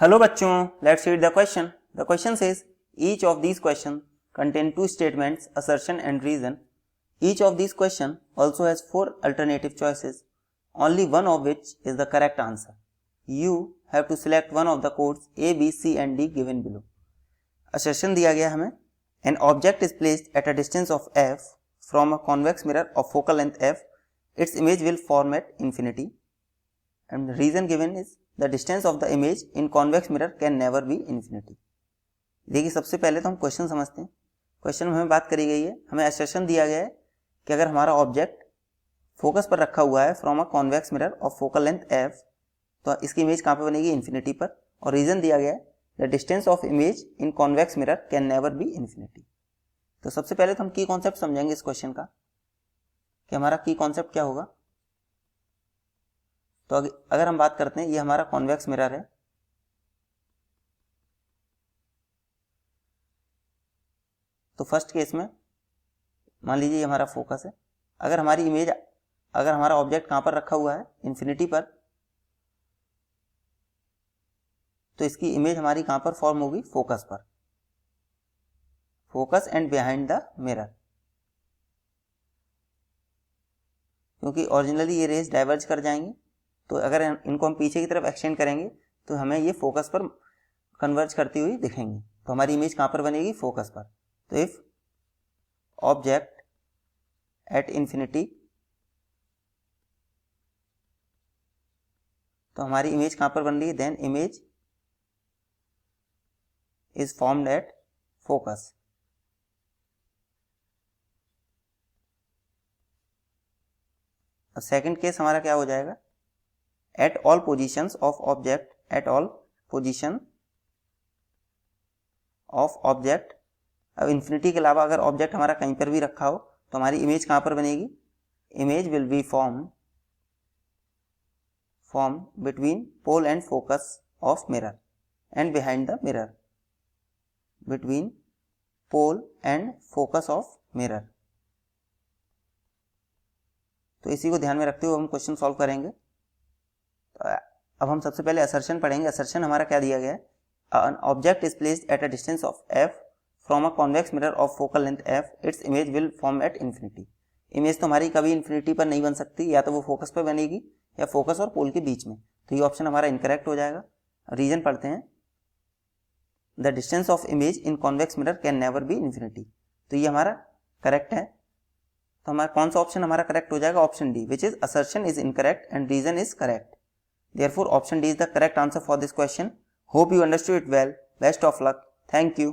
Hello बच्चों, let's read the question. The question says each of these questions contain two statements, assertion and reason. Each of these questions also has four alternative choices, only one of which is the correct answer. You have to select one of the codes A, B, C and D given below. Assertion दिया गया हमें, an object is placed at a distance of f from a convex mirror of focal length f, its image will form at infinity. And the reason given is the distance of the image in convex mirror can never be infinity. देखिए सबसे पहले तो हम question समझते हैं. Question में हमें बात करी गई है, हमें assertion दिया गया है कि अगर हमारा ऑब्जेक्ट फोकस पर रखा हुआ है from a convex mirror of focal length f, तो इसकी इमेज कहाँ पर बनेगी? इन्फिनिटी पर. और रीजन दिया गया है the distance of image in convex mirror can never be infinity. तो सबसे पहले तो हम की कॉन्सेप्ट समझेंगे इस क्वेश्चन का कि हमारा की कॉन्सेप्ट क्या होगा. तो अगर हम बात करते हैं, ये हमारा कॉन्वेक्स मिरर है. तो फर्स्ट केस में मान लीजिए ये हमारा फोकस है. अगर हमारी इमेज, अगर हमारा ऑब्जेक्ट कहां पर रखा हुआ है? इन्फिनिटी पर, तो इसकी इमेज हमारी कहां पर फॉर्म होगी? फोकस पर. Focus and behind the mirror, क्योंकि ओरिजिनली ये रेज डाइवर्ज कर जाएंगी. तो अगर इनको हम पीछे की तरफ एक्सटेंड करेंगे तो हमें ये फोकस पर कन्वर्ज करती हुई दिखेंगी. तो हमारी इमेज कहां पर बनेगी? फोकस पर. तो इफ ऑब्जेक्ट एट इंफिनिटी, तो हमारी इमेज कहां पर बन रही है? Then image is formed at focus. अब सेकंड केस हमारा क्या हो जाएगा? at all positions of object, at all position of object. अब इन्फिनिटी के अलावा अगर ऑब्जेक्ट हमारा कहीं पर भी रखा हो तो हमारी इमेज कहां पर बनेगी? Image will be form between pole and focus of mirror and behind the mirror, between pole and focus of mirror. तो इसी को ध्यान में रखते हुए हम क्वेश्चन सॉल्व करेंगे. अब हम सबसे पहले असर्शन पढ़ेंगे. असर्शन हमारा क्या दिया गया है? An object is placed at a distance of f from a convex mirror of focal length f, its image will form at infinity. Image तो हमारी कभी इन्फिनिटी पर नहीं बन सकती, या तो वो फोकस पर बनेगी या फोकस और पोल के बीच में. तो ये ऑप्शन हमारा इनकरेक्ट हो जाएगा. रीजन पढ़ते हैं, the distance of image in convex mirror can never be infinity. तो ये हमारा करेक्ट है. तो हमारा कौन सा ऑप्शन हमारा करेक्ट हो जाएगा? Option D, which is assertion is incorrect and reason is correct. Therefore, option D is the correct answer for this question. Hope you understood it well. Best of luck. Thank you.